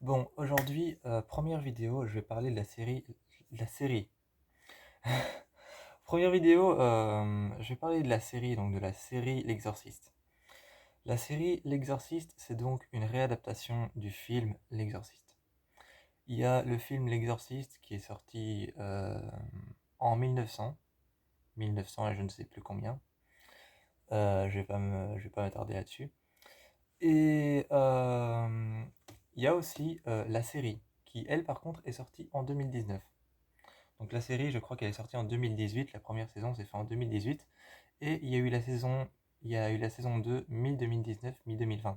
Bon, aujourd'hui, première vidéo, je vais parler de la série. Première vidéo, je vais parler de la série, donc de la série L'Exorciste. La série L'Exorciste, c'est donc une réadaptation du film L'Exorciste. Il y a le film L'Exorciste qui est sorti en 1900 et je ne sais plus combien. Je vais pas m'attarder là-dessus. Et il y a aussi la série qui, elle, par contre, est sortie en 2019. Donc la série, je crois qu'elle est sortie en 2018, la première saison s'est faite en 2018, et il y a eu la saison 2 mi-2019, mi-2020.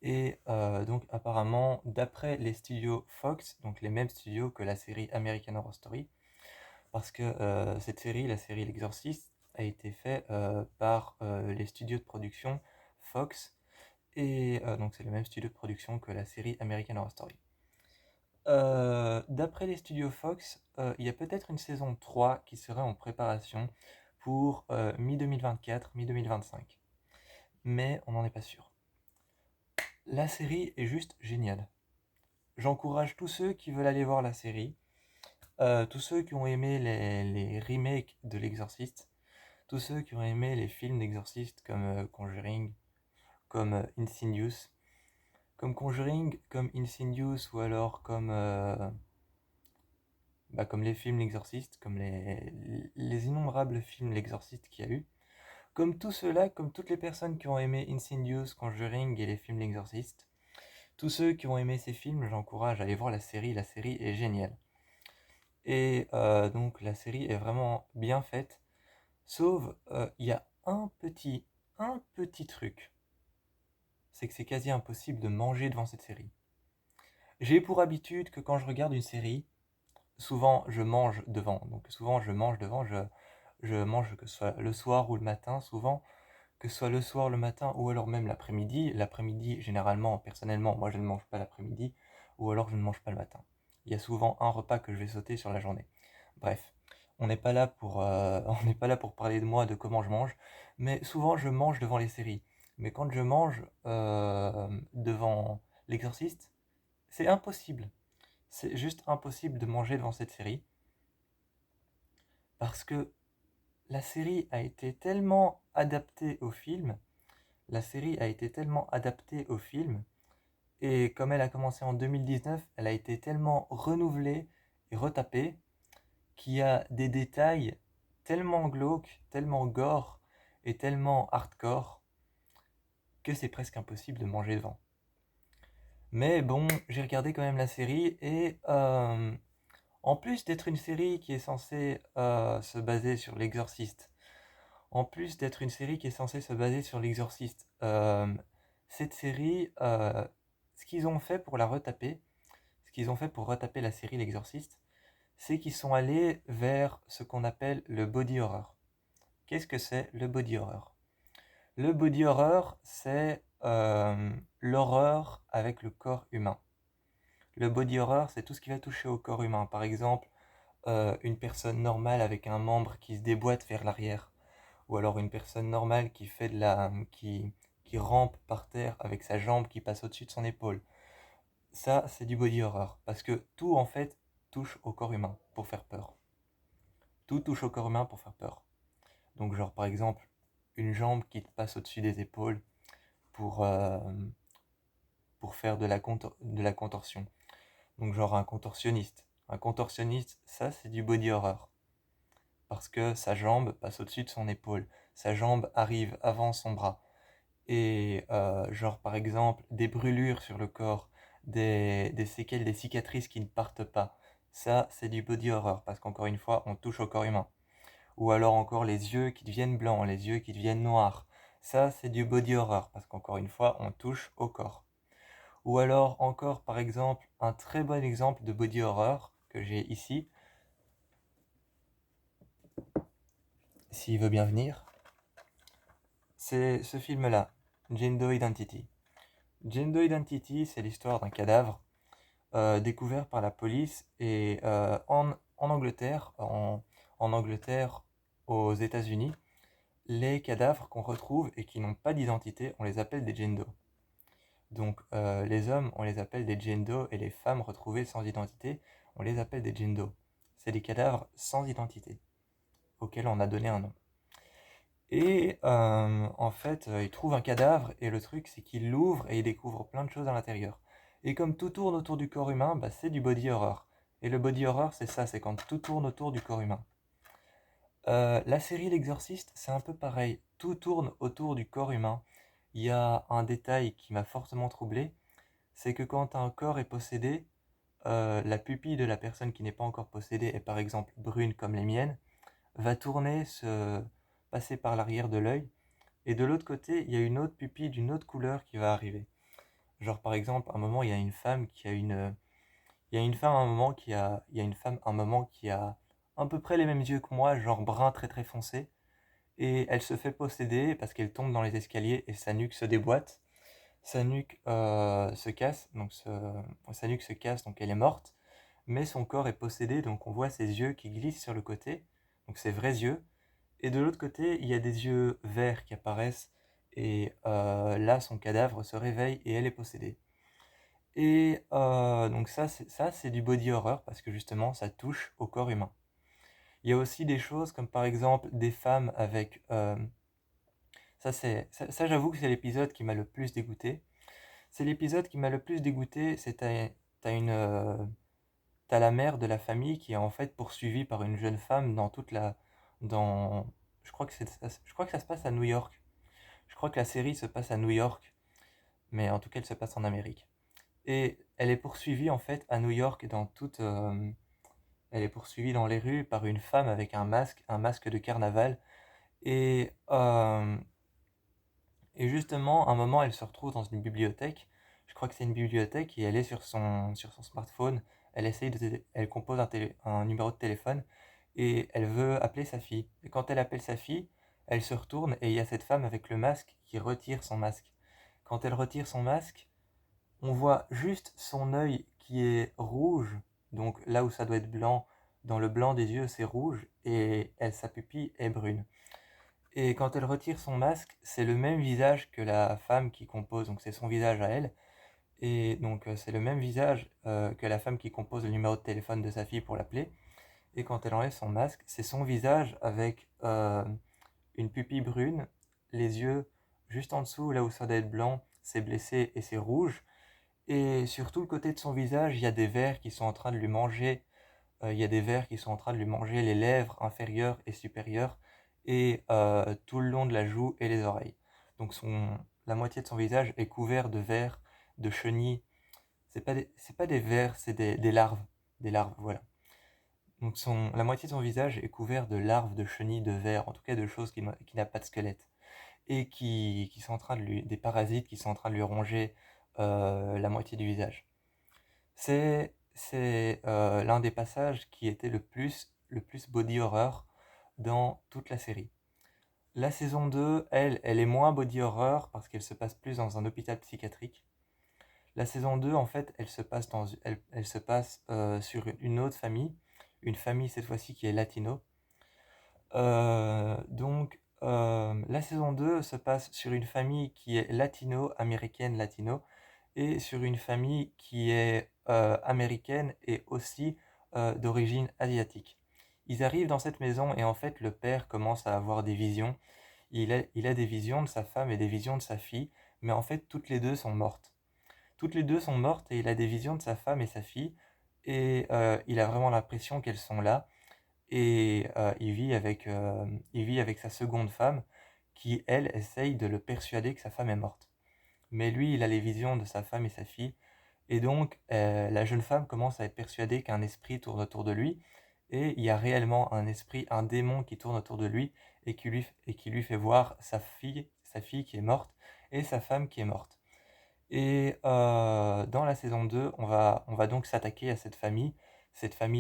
Et donc apparemment, d'après les studios Fox, donc les mêmes studios que la série American Horror Story, parce que cette série, la série L'Exorciste, a été faite par les studios de production Fox, et donc c'est le même studio de production que la série American Horror Story. D'après les studios Fox, il y a peut-être une saison 3 qui serait en préparation pour mi-2024, mi-2025. Mais on n'en est pas sûr. La série est juste géniale. J'encourage tous ceux qui veulent aller voir la série, tous ceux qui ont aimé les remakes de l'Exorciste, tous ceux qui ont aimé les films d'Exorciste comme Conjuring, comme Insidious, comme Conjuring, comme Insidious ou alors comme les films L'Exorciste, comme les innombrables films L'Exorciste qu'il y a eu. Comme tout cela, comme toutes les personnes qui ont aimé Insidious, Conjuring et les films L'Exorciste, tous ceux qui ont aimé ces films, j'encourage à aller voir la série est géniale. Et donc la série est vraiment bien faite, sauf il y a un petit truc, c'est que c'est quasi impossible de manger devant cette série. J'ai pour habitude que quand je regarde une série, souvent je mange devant. Donc souvent je mange devant, je mange que ce soit le soir ou le matin, souvent que ce soit le soir, le matin ou alors même l'après-midi. L'après-midi, généralement, personnellement, moi je ne mange pas l'après-midi ou alors je ne mange pas le matin. Il y a souvent un repas que je vais sauter sur la journée. Bref, on n'est pas là pour, on n'est pas là pour parler de moi, de comment je mange, mais souvent je mange devant les séries. Mais quand je mange devant l'exorciste, c'est impossible. C'est juste impossible de manger devant cette série parce que la série a été tellement adaptée au film, la série a été tellement adaptée au film, et comme elle a commencé en 2019, elle a été tellement renouvelée et retapée qu'il y a des détails tellement glauques, tellement gore et tellement hardcore que c'est presque impossible de manger devant. Mais bon, j'ai regardé quand même la série et en plus d'être une série qui est censée se baser sur l'exorciste, en plus d'être une série qui est censée se baser sur l'exorciste, cette série, ce qu'ils ont fait pour la retaper, ce qu'ils ont fait pour retaper la série L'exorciste, c'est qu'ils sont allés vers ce qu'on appelle le body horror. Qu'est-ce que c'est le body horror? Le body horror, c'est l'horreur avec le corps humain. Le body horror, c'est tout ce qui va toucher au corps humain. Par exemple, une personne normale avec un membre qui se déboîte vers l'arrière, ou alors une personne normale qui fait qui rampe par terre avec sa jambe qui passe au-dessus de son épaule. Ça, c'est du body horror, parce que tout en fait touche au corps humain pour faire peur. Tout touche au corps humain pour faire peur. Donc genre par exemple une jambe qui te passe au-dessus des épaules pour, euh, pour faire de la contorsion. Donc genre un contorsionniste. Un contorsionniste, ça c'est du body horror. Parce que sa jambe passe au-dessus de son épaule. Sa jambe arrive avant son bras. Et genre par exemple des brûlures sur le corps, des séquelles, des cicatrices qui ne partent pas. Ça, c'est du body horror, parce qu'encore une fois, on touche au corps humain. Ou alors encore les yeux qui deviennent blancs, les yeux qui deviennent noirs. Ça, c'est du body horror, parce qu'encore une fois, on touche au corps. Ou alors encore, par exemple, un très bon exemple de body horror que j'ai ici, s'il veut bien venir, c'est ce film-là, Gendo Identity. Gendo Identity, c'est l'histoire d'un cadavre découvert par la police et en Angleterre, en Angleterre, aux États-Unis, les cadavres qu'on retrouve et qui n'ont pas d'identité, on les appelle des Jendo. Donc les hommes, on les appelle des jendo et les femmes retrouvées sans identité, on les appelle des jendo. C'est des cadavres sans identité, auxquels on a donné un nom. Et en fait, il trouve un cadavre et le truc c'est qu'il l'ouvre et il découvre plein de choses à l'intérieur. Et comme tout tourne autour du corps humain, bah, c'est du body horror. Et le body horror, c'est ça, c'est quand tout tourne autour du corps humain. La série L'Exorciste, c'est un peu pareil. Tout tourne autour du corps humain. Il y a un détail qui m'a fortement troublé, c'est que quand un corps est possédé, la pupille de la personne qui n'est pas encore possédée est par exemple brune comme les miennes, va tourner, se passer par l'arrière de l'œil, et de l'autre côté, il y a une autre pupille d'une autre couleur qui va arriver. Genre par exemple, à un moment, il y a une femme qui a une, il y a une femme à un moment qui a, il y a une femme à un moment qui a à peu près les mêmes yeux que moi, genre brun très très foncé, et elle se fait posséder parce qu'elle tombe dans les escaliers et sa nuque se déboîte, sa nuque se casse, sa nuque se casse, donc elle est morte, mais son corps est possédé, donc on voit ses yeux qui glissent sur le côté, donc ses vrais yeux, et de l'autre côté, il y a des yeux verts qui apparaissent, et là, son cadavre se réveille et elle est possédée. Et donc ça, c'est du body horror parce que justement, ça touche au corps humain. Il y a aussi des choses comme par exemple des femmes avec... ça, j'avoue que c'est l'épisode qui m'a le plus dégoûté. C'est l'épisode qui m'a le plus dégoûté, c'est t'as une... t'as la mère de la famille qui est en fait poursuivie par une jeune femme dans toute la... dans... je crois que ça se passe à New York. Je crois que la série se passe à New York, mais en tout cas elle se passe en Amérique. Et elle est poursuivie en fait à New York elle est poursuivie dans les rues par une femme avec un masque de carnaval. Et, euh, et justement, à un moment, elle se retrouve dans une bibliothèque. Je crois que c'est une bibliothèque et elle est sur son smartphone. Elle compose un numéro de téléphone et elle veut appeler sa fille. Et quand elle appelle sa fille, elle se retourne et il y a cette femme avec le masque qui retire son masque. Quand elle retire son masque, on voit juste son œil qui est rouge, donc là où ça doit être blanc, dans le blanc des yeux c'est rouge, et sa pupille est brune. Et quand elle retire son masque, c'est le même visage que la femme qui compose, donc c'est son visage à elle, et donc c'est le même visage que la femme qui compose le numéro de téléphone de sa fille pour l'appeler, et quand elle enlève son masque, c'est son visage avec une pupille brune, les yeux juste en dessous, là où ça doit être blanc, c'est blessé et c'est rouge, et sur tout le côté de son visage, il y a des vers qui sont en train de lui manger. Il y a des vers qui sont en train de lui manger les lèvres inférieures et supérieures et tout le long de la joue et les oreilles. Donc la moitié de son visage est couvert de vers, de chenilles. C'est pas des vers, c'est des larves. Des larves, voilà. Donc la moitié de son visage est couvert de larves, de chenilles, de vers, en tout cas de choses qui n'a pas de squelette. Et qui sont en train de des parasites qui sont en train de lui ronger la moitié du visage. C'est l'un des passages qui était le plus body horror dans toute la série. La saison 2, elle est moins body horror parce qu'elle se passe plus dans un hôpital psychiatrique. La saison 2, en fait, elle se passe sur une autre famille, une famille cette fois-ci qui est latino. La saison 2 se passe sur une famille qui est latino-américaine latino et sur une famille qui est américaine et aussi d'origine asiatique. Ils arrivent dans cette maison et en fait le père commence à avoir des visions. Il a des visions de sa femme et des visions de sa fille, mais en fait toutes les deux sont mortes. Toutes les deux sont mortes et il a des visions de sa femme et sa fille et il a vraiment l'impression qu'elles sont là et il vit avec sa seconde femme qui, elle, essaye de le persuader que sa femme est morte. Mais lui, il a les visions de sa femme et sa fille, et donc la jeune femme commence à être persuadée qu'un esprit tourne autour de lui, et il y a réellement un esprit, un démon qui tourne autour de lui, et qui lui fait voir sa fille qui est morte, et sa femme qui est morte. Et dans la saison 2, on va donc s'attaquer à cette famille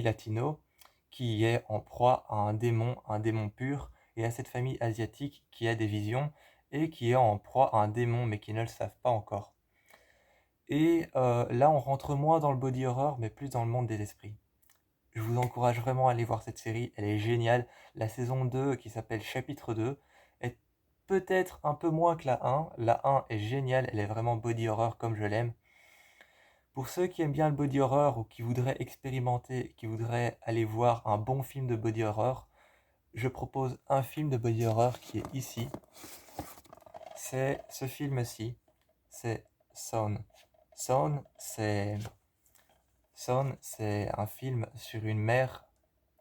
latino, qui est en proie à un démon pur, et à cette famille asiatique qui a des visions, et qui est en proie à un démon, mais qui ne le savent pas encore. Et là, on rentre moins dans le body horror, mais plus dans le monde des esprits. Je vous encourage vraiment à aller voir cette série, elle est géniale. La saison 2, qui s'appelle Chapitre 2, est peut-être un peu moins que la 1. La 1 est géniale, elle est vraiment body horror comme je l'aime. Pour ceux qui aiment bien le body horror ou qui voudraient expérimenter, qui voudraient aller voir un bon film de body horror, je propose un film de body horror qui est ici. C'est ce film-ci, c'est Son. Son, c'est Son, c'est un film sur une mère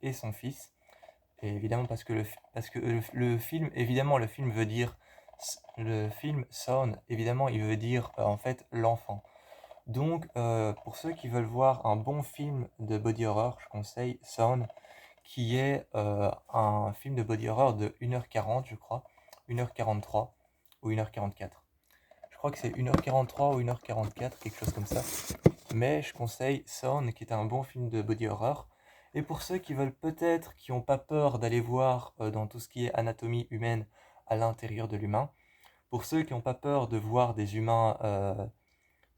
et son fils. Et évidemment parce que le film, évidemment le film veut dire le film Son, évidemment il veut dire en fait l'enfant. Donc pour ceux qui veulent voir un bon film de body horror, je conseille Son, qui est un film de body horror de 1h40 je crois, 1h43 ou 1h44. Je crois que c'est 1h43 ou 1h44, quelque chose comme ça. Mais je conseille Son, qui est un bon film de body horror. Et pour ceux qui veulent peut-être, qui n'ont pas peur d'aller voir dans tout ce qui est anatomie humaine à l'intérieur de l'humain, pour ceux qui n'ont pas peur de voir des humains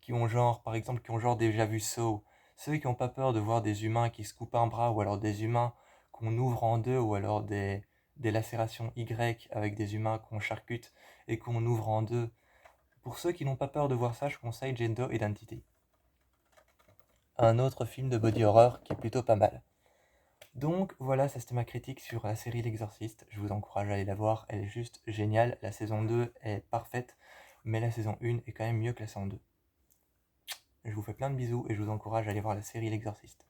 qui ont genre, par exemple, qui ont genre déjà vu Saw, ceux qui n'ont pas peur de voir des humains qui se coupent un bras, ou alors des humains qu'on ouvre en deux, ou alors des lacérations Y avec des humains qu'on charcute et qu'on ouvre en deux. Pour ceux qui n'ont pas peur de voir ça, je conseille Gender Identity. Un autre film de body horror qui est plutôt pas mal. Donc voilà, ça c'était ma critique sur la série L'Exorciste. Je vous encourage à aller la voir, elle est juste géniale. La saison 2 est parfaite, mais la saison 1 est quand même mieux que la saison 2. Je vous fais plein de bisous et je vous encourage à aller voir la série L'Exorciste.